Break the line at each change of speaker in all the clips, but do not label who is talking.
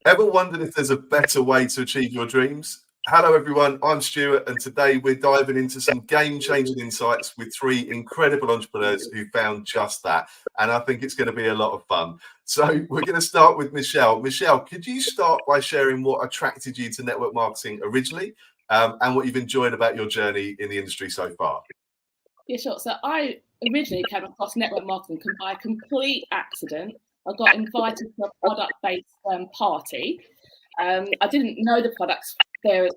Ever wondered if there's a better way to achieve your dreams? Hello, everyone. I'm Stuart, and today we're diving into some game-changing insights with three incredible entrepreneurs who found just that. And I think it's going to be a lot of fun. So we're going to start with Michelle. Michelle, could you start by sharing what attracted you to network marketing originally, and what you've enjoyed about your journey in the industry so far?
Yeah, sure. So I originally came across network marketing by complete accident. I got invited to a product-based party. I didn't know the products there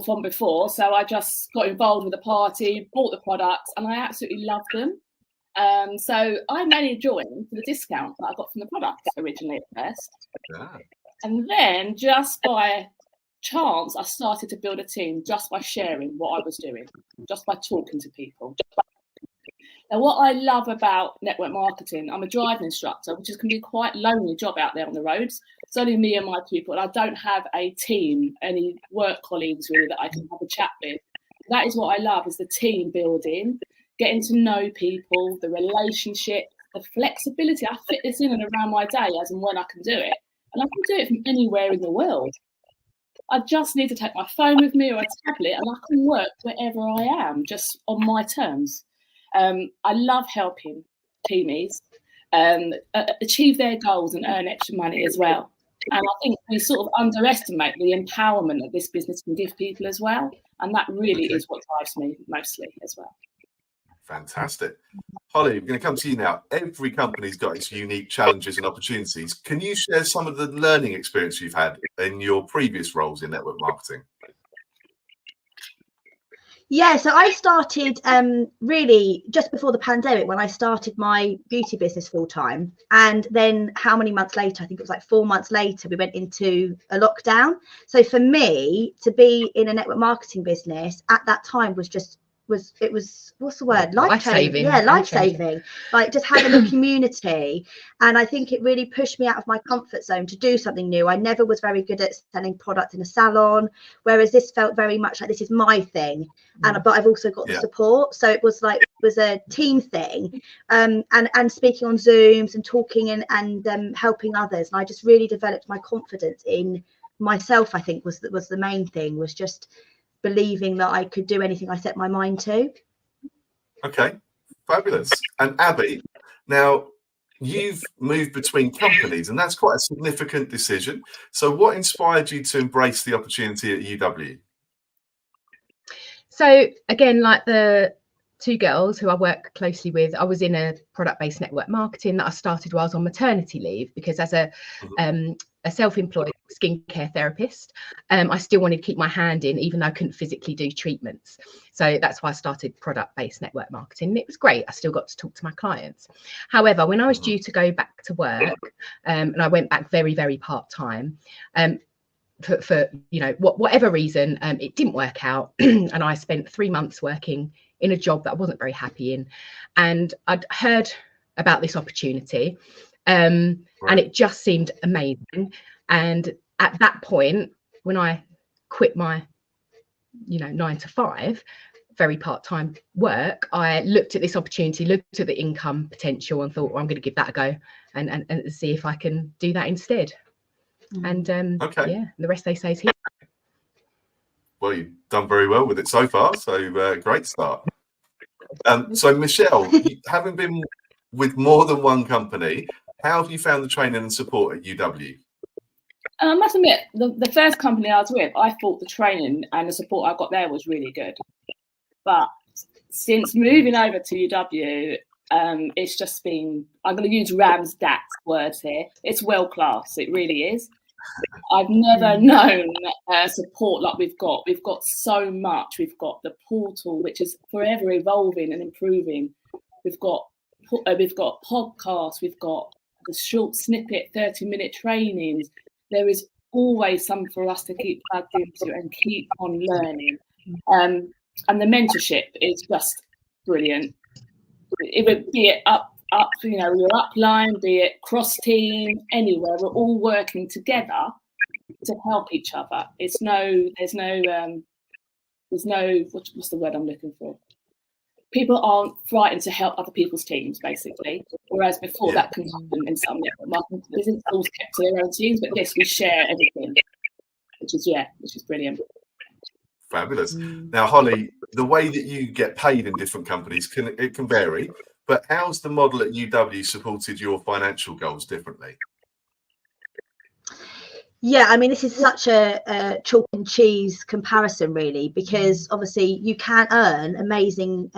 from before, so I just got involved with the party, bought the products, and I absolutely loved them. So I mainly joined for the discount that I got from the products originally at first.
Yeah.
And then just by chance, I started to build a team just by sharing what I was doing, just by talking to people. Now, what I love about network marketing, I'm a driving instructor, which can be quite a lonely job out there on the roads. It's only me and my people, and I don't have a team, any work colleagues really that I can have a chat with. That is what I love, is the team building, getting to know people, the relationship, the flexibility. I fit this in and around my day as and when I can do it. And I can do it from anywhere in the world. I just need to take my phone with me or a tablet, and I can work wherever I am, just on my terms. I love helping teamies achieve their goals and earn extra money as well. And I think we sort of underestimate the empowerment that this business can give people as well. And that really is what drives me mostly as well.
Fantastic. Holly, we're going to come to you now. Every company's got its unique challenges and opportunities. Can you share some of the learning experience you've had in your previous roles in network marketing?
Yeah, so I started really just before the pandemic, when I started my beauty business full time. And then how many months later, I think it was like 4 months later, we went into a lockdown. So for me to be in a network marketing business at that time was what's the word, life-saving. Yeah, life-saving. Like just having a community. And I think it really pushed me out of my comfort zone to do something new. I never was very good at selling product in a salon, whereas this felt very much like this is my thing. But I've also got the support. So it was a team thing, and speaking on Zooms and talking and helping others. And I just really developed my confidence in myself. I think was the main thing, was just believing that I could do anything I set my mind to.
Okay, fabulous. And Abby, now you've moved between companies, and that's quite a significant decision. So what inspired you to embrace the opportunity at UW?
So again, like the two girls who I work closely with, I was in a product-based network marketing that I started while I was on maternity leave, because as a self-employed skincare therapist, I still wanted to keep my hand in, even though I couldn't physically do treatments. So that's why I started product-based network marketing. And it was great. I still got to talk to my clients. However, when I was due to go back to work, and I went back very, very part-time, for whatever reason, it didn't work out. And I spent 3 months working in a job that I wasn't very happy in. And I'd heard about this opportunity, and it just seemed amazing. And at that point, when I quit my 9 to 5 very part-time work, I looked at this opportunity, looked at the income potential, and thought, well, I'm going to give that a go and see if I can do that instead. And the rest they say is here.
Well, you've done very well with it so far, so great start. So Michelle, having been with more than one company, how have you found the training and support at UW?
I must admit, the first company I was with, I thought the training and the support I got there was really good. But since moving over to UW, it's just been, I'm going to use Ram's Dax words here, it's world class. It really is. I've never known support like we've got. We've got so much. We've got the portal, which is forever evolving and improving. We've got podcasts. We've got the short snippet, 30-minute trainings. There is always something for us to keep plugged into and keep on learning. And the mentorship is just brilliant. It would be it up, your upline, be it cross team, anywhere, we're all working together to help each other. There's no what's the word I'm looking for? people aren't frightened to help other people's teams, basically. Whereas before, that can happen in some network marketing business, all kept to their own teams. But this, we share everything, which is brilliant.
Fabulous. Now, Holly, the way that you get paid in different companies can vary, but how's the model at UW supported your financial goals differently?
Yeah, I mean, this is such a chalk and cheese comparison, really, because obviously you can earn amazing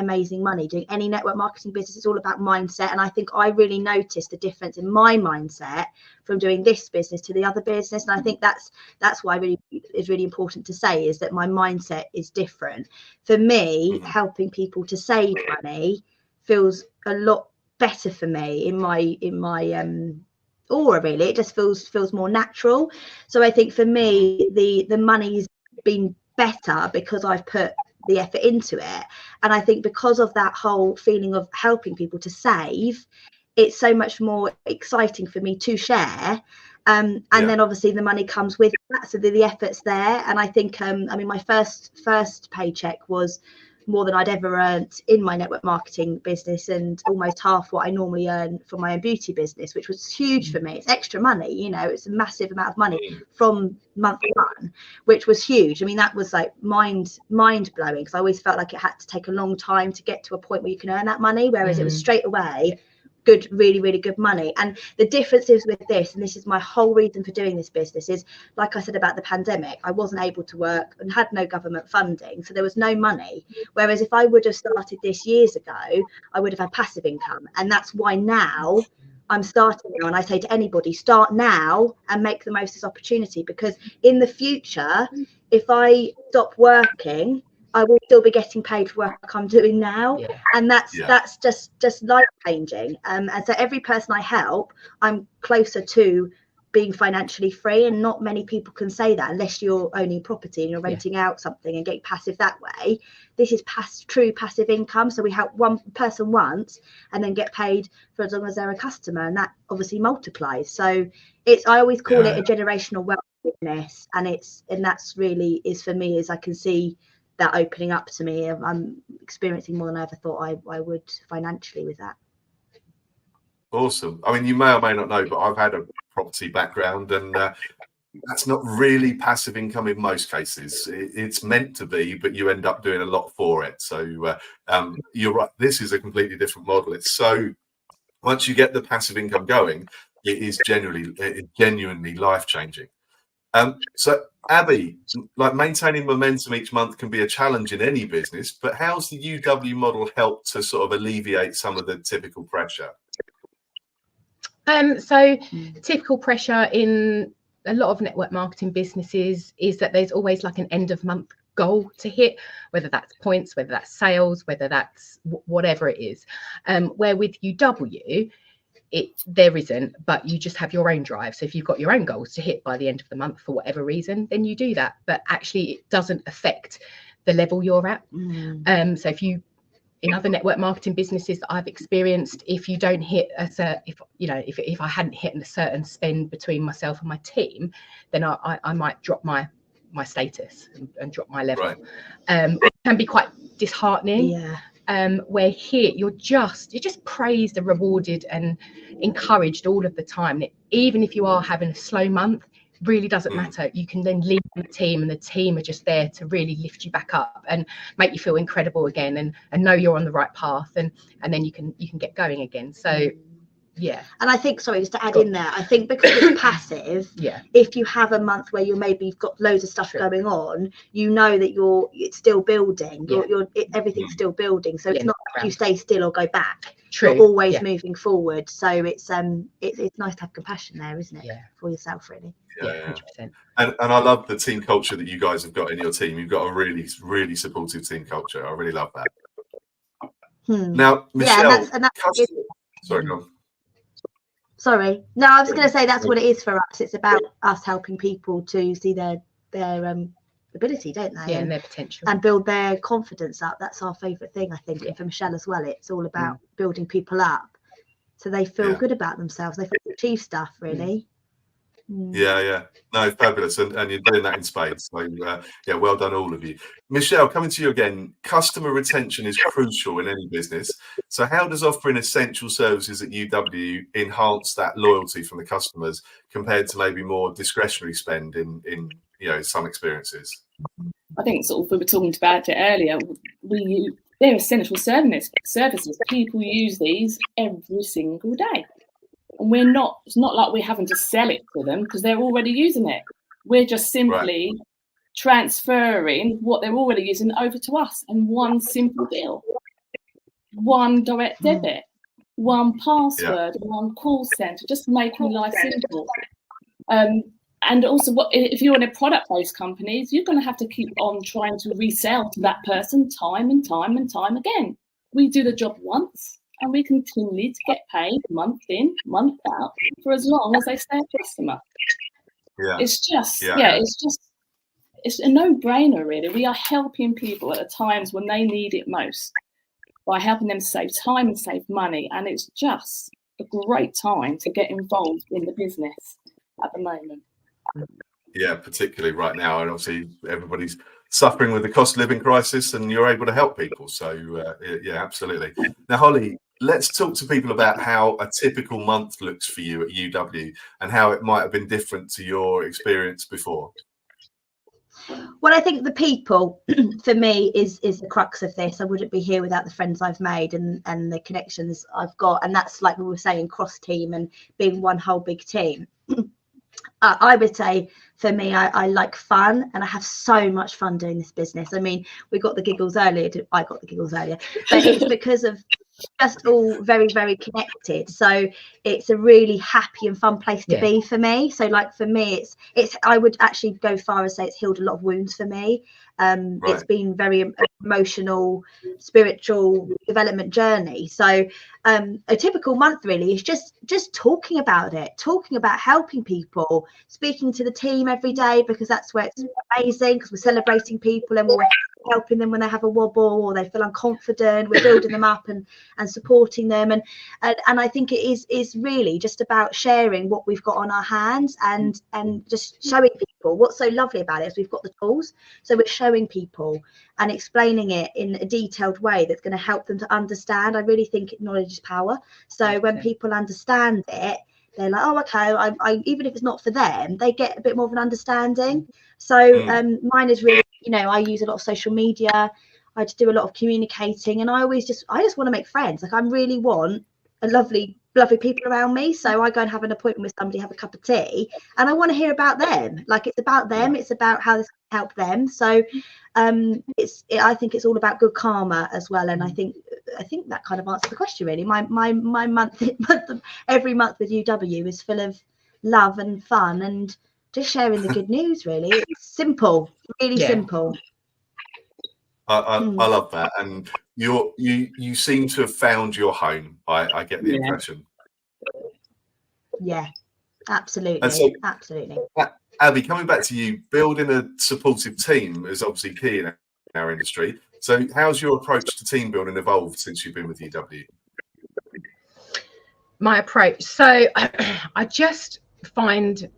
money doing any network marketing business. It's all about mindset. And I think I really noticed the difference in my mindset from doing this business to the other business. And I think that's why it's really important to say is that my mindset is different. For me, helping people to save money feels a lot better for me in my aura, really. It just feels more natural. So I think for me the money's been better because I've put the effort into it, and I think because of that whole feeling of helping people to save, it's so much more exciting for me to share. And then obviously the money comes with that, so the effort's there. And I think I mean, my first paycheck was more than I'd ever earned in my network marketing business, and almost half what I normally earn for my own beauty business, which was huge for me. It's extra money, you know, it's a massive amount of money from month one, which was huge. I mean, that was like mind blowing, because I always felt like it had to take a long time to get to a point where you can earn that money, whereas it was straight away good, really good money. And the difference is with this, and this is my whole reason for doing this business, is like I said about the pandemic, I wasn't able to work and had no government funding, so there was no money. Whereas if I would have started this years ago, I would have had passive income. And that's why now I'm starting now, and I say to anybody, start now and make the most of this opportunity, because in the future, if I stop working, I will still be getting paid for work I'm doing now. And that's just life changing. And so every person I help, I'm closer to being financially free. And not many people can say that unless you're owning property and you're renting out something and getting passive that way. This is true passive income. So we help one person once and then get paid for as long as they're a customer, and that obviously multiplies. So I always call it a generational wealth business, and that's really is for me, is I can see that opening up to me. I'm experiencing more than I ever thought I would financially with that.
Awesome. I mean, you may or may not know, but I've had a property background, and that's not really passive income in most cases. It's meant to be, but you end up doing a lot for it. So you're right. This is a completely different model. It's so, once you get the passive income going, it is genuinely life-changing. So Abby, like, maintaining momentum each month can be a challenge in any business, but how's the UW model helped to sort of alleviate some of the typical pressure?
So typical pressure in a lot of network marketing businesses is that there's always like an end of month goal to hit, whether that's points, whether that's sales, whether that's whatever it is. Where with UW, there isn't, but you just have your own drive. So if you've got your own goals to hit by the end of the month for whatever reason, then you do that. But actually, it doesn't affect the level you're at. So in other network marketing businesses that I've experienced, if you don't hit if I hadn't hit a certain spend between myself and my team, then I might drop my status and drop my level.
Right.
It can be quite disheartening. Where here you're just praised and rewarded and encouraged all of the time. Even if you are having a slow month, really doesn't matter. You can then lead the team, and the team are just there to really lift you back up and make you feel incredible again, and know you're on the right path, and then you can get going again. So and
I think, sorry, just to add in there, I think because it's passive, if you have a month where you've got loads of stuff going on, you know that it's still building, everything's still building, so it's not like you stay still or go back. You're always moving forward. So it's nice to have compassion there, isn't it, for yourself, really.
100%.
And I love the team culture that you guys have got in your team. You've got a really, really supportive team culture. I really love that. Now, Michelle, sorry, go on.
Sorry. No, I was going to say that's what it is for us. It's about us helping people to see their ability, don't they?
And their potential.
And build their confidence up. That's our favourite thing, I think. And for Michelle as well, it's all about building people up so they feel good about themselves. They feel achieve stuff, really.
Yeah. No, fabulous. And you're doing that in spades. So, yeah, well done, all of you. Michelle, coming to you again. Customer retention is crucial in any business. So how does offering essential services at UW enhance that loyalty from the customers compared to maybe more discretionary spend in some experiences?
I think sort of we were talking about it earlier. They're essential services. People use these every single day. And it's not like we're having to sell it to them because they're already using it. We're just simply transferring what they're already using over to us, and one simple bill, one direct debit, one password, one call center, just making life simple. And also, if you're in a product-based company, you're going to have to keep on trying to resell to that person time and time and time again. We do the job once, and we continue to get paid month in, month out for as long as they stay a customer.
Yeah.
It's a no-brainer, really. We are helping people at the times when they need it most by helping them save time and save money. And it's just a great time to get involved in the business at the moment.
Yeah, particularly right now. And obviously everybody's suffering with the cost of living crisis, and you're able to help people. So, yeah, absolutely. Now, Holly, let's talk to people about how a typical month looks for you at UW and how it might have been different to your experience before.
Well, I think the people for me is the crux of this. I wouldn't be here without the friends I've made and the connections I've got. And that's, like we were saying, cross team and being one whole big team. I would say for me, I like fun, and I have so much fun doing this business. I mean, we got the giggles earlier. I got the giggles earlier, but it's because of just all very, very connected. So it's a really happy and fun place to be for me. So like for me, it's I would actually go far as say it's healed a lot of wounds for me. It's been very emotional, spiritual development journey. So a typical month really is just talking about it, talking about helping people, speaking to the team every day, because that's where it's amazing, because we're celebrating people and we're helping them when they have a wobble or they feel unconfident. We're building them up and supporting them, and I think it is really just about sharing what we've got on our hands and just showing people. What's so lovely about it is we've got the tools, so we're showing people and explaining it in a detailed way that's going to help them to understand. I really think knowledge is power. So when people understand it, they're like, oh, okay, I even if it's not for them, they get a bit more of an understanding. So mine is really, I use a lot of social media. I just do a lot of communicating, and I just want to make friends. Like I really want a lovely people around me. So I go and have an appointment with somebody, have a cup of tea, and I want to hear about them. Like it's about them. It's about how this can help them. So I think it's all about good karma as well. And I think that kind of answers the question really. My month every month with UW is full of love and fun and just sharing the good news. Really, it's simple, really simple.
I love that, and you seem to have found your home. I get the impression.
Yeah, absolutely.
And so,
absolutely.
Abby, coming back to you, building a supportive team is obviously key in our industry. So, how's your approach to team building evolved since you've been with UW?
My approach. So, I just find,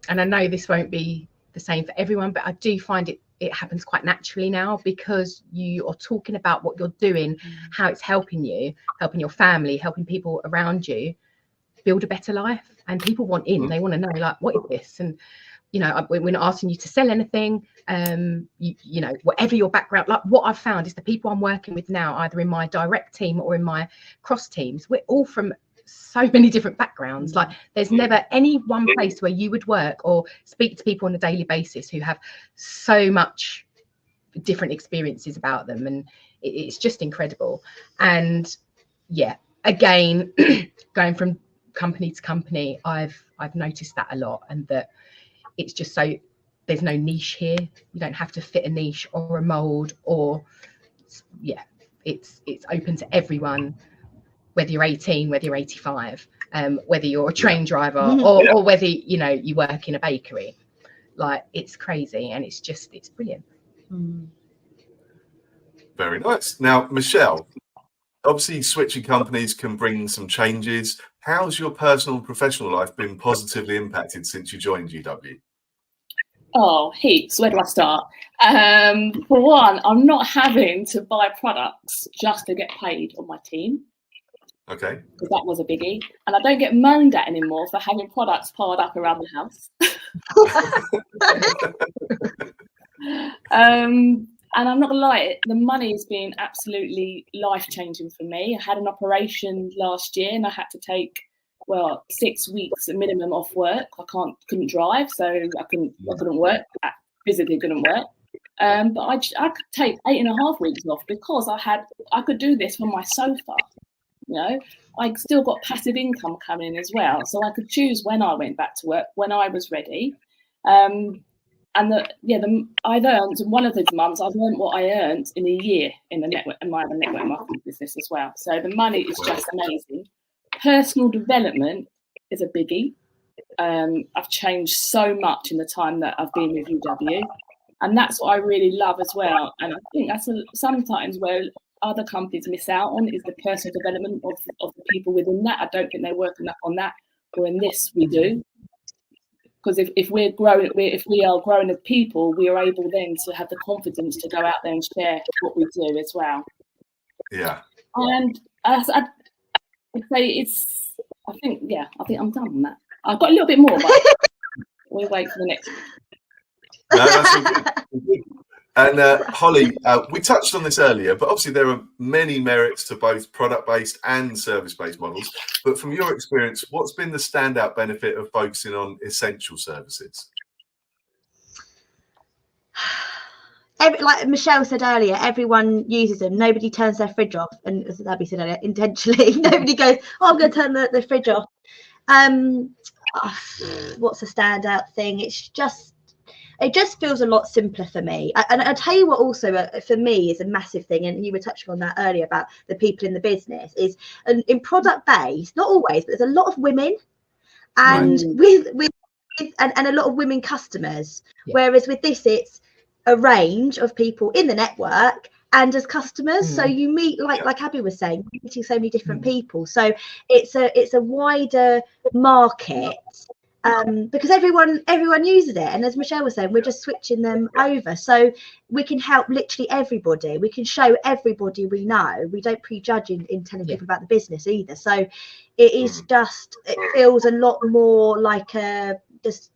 and I know this won't be the same for everyone, but I do find it happens quite naturally now, because you are talking about what you're doing, how it's helping you, helping your family, helping people around you build a better life. And people want in, they want to know, like, what is this? And we're not asking you to sell anything, whatever your background. Like what I've found is the people I'm working with now, either in my direct team or in my cross teams, we're all from so many different backgrounds. Like there's never any one place where you would work or speak to people on a daily basis who have so much different experiences about them, and it's just incredible. And yeah, again, going from company to company, I've noticed that a lot, and that it's just so there's no niche here. You don't have to fit a niche or a mold, or it's open to everyone, whether you're 18, whether you're 85, whether you're a train driver or whether you work in a bakery. Like it's crazy, and it's brilliant.
Very nice. Now, Michelle, obviously switching companies can bring some changes. how's your personal and professional life been positively impacted since you joined UW?
Oh, heaps. Where do I start? For one, I'm not having to buy products just to get paid on my team.
Okay.
Because that was a biggie. And I don't get moaned at anymore for having products piled up around the house. And I'm not gonna lie, the money's been absolutely life-changing for me. I had an operation last year and I had to take 6 weeks minimum off work. I couldn't drive, so I couldn't work. I physically couldn't work. But I could take 8.5 weeks off because I could do this from my sofa. You know, I still got passive income coming in as well, so I could choose when I went back to work, when I was ready. And I've earned, one of those months, I've earned what I earned in a year in my other network marketing business as well. So the money is just amazing. Personal development is a biggie. I've changed so much in the time that I've been with UW, and that's what I really love as well. And I think that's sometimes where other companies miss out on is the personal development of the people within that. I don't think they work enough on that. Or in this, we do. Because if we are growing as people, we are able then to have the confidence to go out there and share what we do as well.
Yeah.
And I'd say I think I'm done on that. I've got a little bit more, but we'll wait for the next one.
No, that's all good. And Holly, we touched on this earlier, but obviously there are many merits to both product-based and service-based models. But from your experience, what's been the standout benefit of focusing on essential services?
Like Michelle said earlier, everyone uses them. Nobody turns their fridge off, and as Abby said earlier, intentionally, nobody goes, "Oh, I'm going to turn the fridge off." What's a standout thing? It just feels a lot simpler for me. And I'll tell you what also for me is a massive thing, and you were touching on that earlier about the people in the business, is in product based, not always, but there's a lot of women and with and a lot of women customers. Yeah. Whereas with this, it's a range of people in the network and as customers. So you meet, like Abby was saying, meeting so many different people. So it's a wider market. Because everyone uses it, and as Michelle was saying, we're just switching them over, so we can help literally everybody. We can show everybody we know. We don't prejudge in telling people about the business either. So it is it feels a lot more like just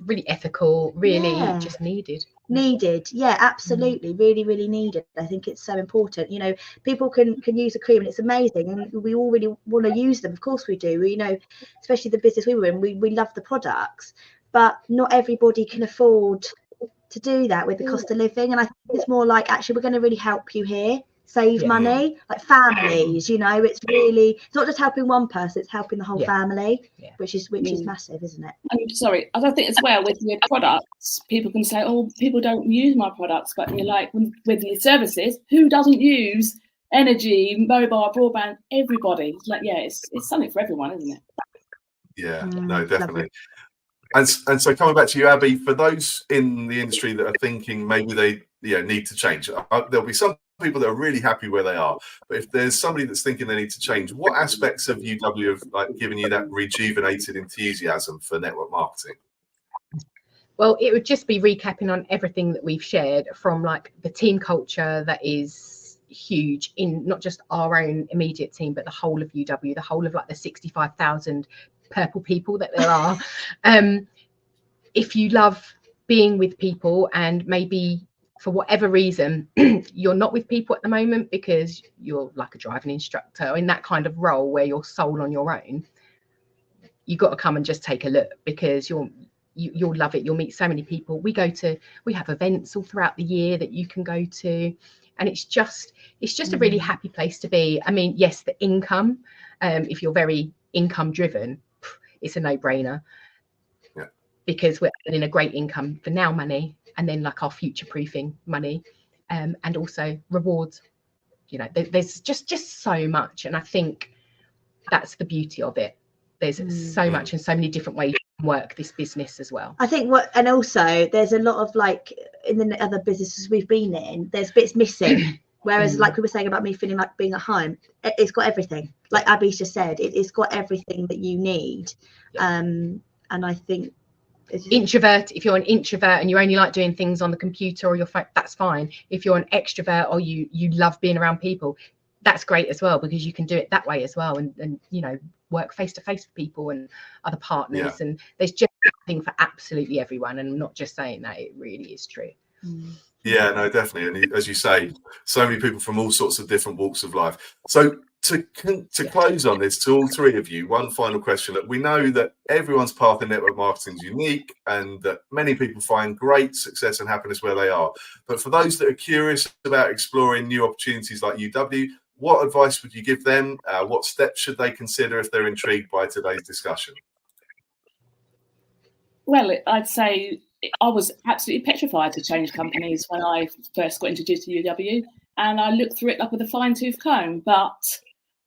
really ethical, really just needed.
Yeah, absolutely. Really, really needed. I think it's so important. You know, people can use a cream and it's amazing, and we all really want to use them. Of course we do. You know, especially the business we were in, we love the products, but not everybody can afford to do that with the cost of living. And I think it's more like, actually, we're going to really help you here, save money, like families. You know, it's not just helping one person, it's helping the whole family, which is massive, isn't it?
I'm sorry, I don't think as well with your products, people can say, "Oh, people don't use my products," but you're like, with your services, who doesn't use energy, mobile, broadband? Everybody. It's like, it's something for everyone, isn't it?
Yeah, no, definitely. And so coming back to you, Abby, for those in the industry that are thinking maybe they need to change, there'll be some people that are really happy where they are, but if there's somebody that's thinking they need to change, what aspects of UW have like given you that rejuvenated enthusiasm for network marketing?
Well, it would just be recapping on everything that we've shared, from like the team culture that is huge in not just our own immediate team, but the whole of UW, the whole of like the 65,000 purple people that there are. If you love being with people and maybe for whatever reason you're not with people at the moment because you're like a driving instructor in that kind of role where you're sole on your own, you got to come and just take a look, because you'll love it. You'll meet so many people. We have events all throughout the year that you can go to, and it's just a really happy place to be. I mean, yes, the income, if you're very income driven, it's a no-brainer, because we're earning a great income for now money, and then like our future proofing money, and also rewards. You know, there's just so much, and I think that's the beauty of it. There's so much and so many different ways to work this business as well.
I think and also there's a lot of, like, in the other businesses we've been in, there's bits missing. Whereas, like we were saying about me feeling like being at home, it's got everything. Like Abby's just said, it's got everything that you need. And I think
introvert, if you're an introvert and you only like doing things on the computer or your phone, that's fine. If you're an extrovert or you love being around people, that's great as well, because you can do it that way as well, and you know, work face to face with people and other partners. And there's just something for absolutely everyone, and I'm not just saying that, it really is true.
Yeah, no, definitely. And as you say, so many people from all sorts of different walks of life. So to close on this, to all three of you, one final question. That we know that everyone's path in network marketing is unique, and that many people find great success and happiness where they are. But for those that are curious about exploring new opportunities like UW, what advice would you give them? What steps should they consider if they're intrigued by today's discussion?
Well, I'd say I was absolutely petrified to change companies when I first got introduced to UW, and I looked through it like with a fine-tooth comb. But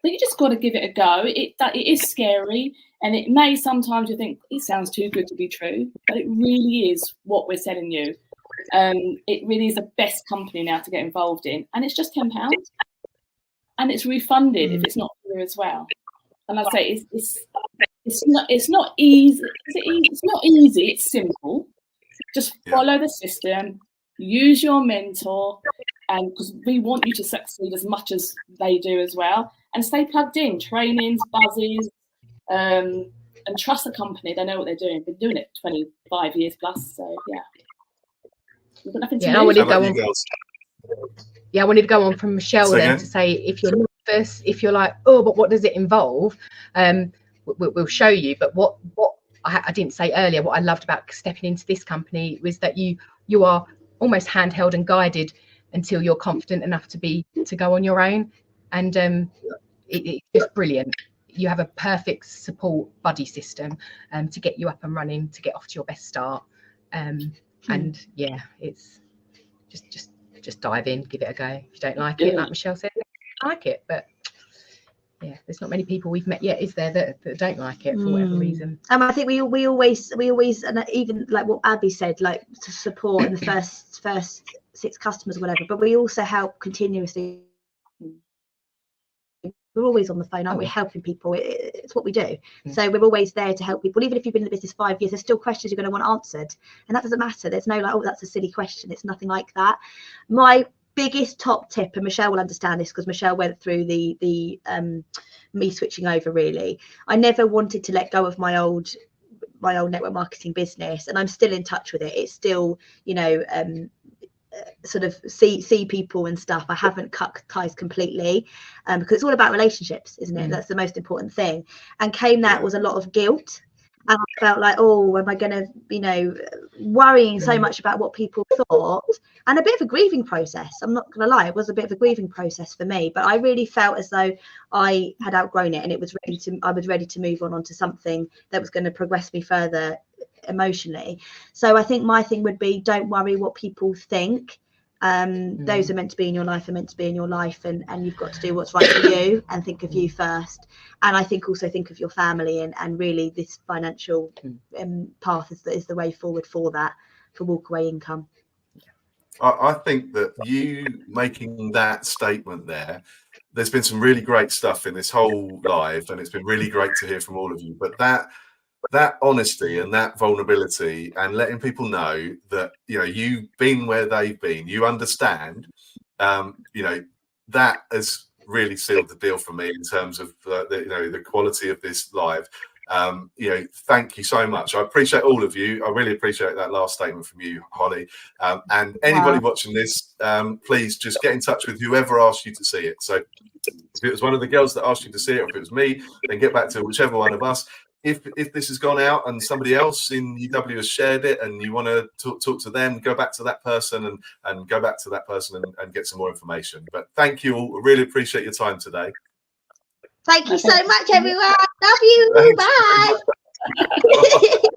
you just got to give it a go. It is scary, and it may sometimes you think it sounds too good to be true, but it really is what we're selling you. It really is the best company now to get involved in, and it's just £10, and it's refunded if it's not for you as well. And I'd say it's not easy. It's not easy. It's simple. Just follow the system, use your mentor, and because we want you to succeed as much as they do as well, and stay plugged in, trainings, buzzies, and trust the company. They know what they're doing. They've been doing it 25 years plus. So we've got nothing to lose.
I wanted to go on from Michelle then to say, if you're nervous, if you're like, oh, but what does it involve? We'll show you. But what I didn't say earlier, what I loved about stepping into this company was that you are almost handheld and guided until you're confident enough to go on your own. And it's just brilliant. You have a perfect support buddy system to get you up and running, to get off to your best start. And it's just dive in, give it a go. If you don't like it, like Michelle said, I like it, but there's not many people we've met yet, is there, that don't like it for whatever reason.
And I think we always, and even like what Abby said, like to support in the first 6 customers or whatever, but we also help continuously. We're always on the phone, aren't we, helping people? It's what we do. So we're always there to help people. Even if you've been in the business 5 years, there's still questions you're going to want answered, and that doesn't matter. There's no like, oh, that's a silly question. It's nothing like that. My biggest top tip, and Michelle will understand this because Michelle went through the me switching over. Really, I never wanted to let go of my old network marketing business, and I'm still in touch with it. It's still, sort of see people and stuff. I haven't cut ties completely, because it's all about relationships, isn't it? That's the most important thing. And that was a lot of guilt, and I felt like, oh, am I going to, worrying so much about what people thought, and a bit of a grieving process. I'm not going to lie, it was a bit of a grieving process for me, but I really felt as though I had outgrown it, and I was ready to move on to something that was going to progress me further emotionally. So I think my thing would be, don't worry what people think. Those are meant to be in your life, and you've got to do what's right for you and think of you first. And I think also think of your family, and really this financial path is the way forward for that, for walkaway income.
I think that you making that statement there's been some really great stuff in this whole live, and it's been really great to hear from all of you. But that honesty and that vulnerability, and letting people know that you've been where they've been, you understand, that has really sealed the deal for me in terms of the quality of this live. Thank you so much. I appreciate all of you. I really appreciate that last statement from you, Holly. And anybody watching this, please just get in touch with whoever asked you to see it. So if it was one of the girls that asked you to see it, or if it was me, then get back to whichever one of us. If this has gone out and somebody else in UW has shared it, and you want to talk to them, go back to that person and go back to that person and get some more information. But thank you all. I really appreciate your time today.
Thank you so much, everyone. Love you. Bye.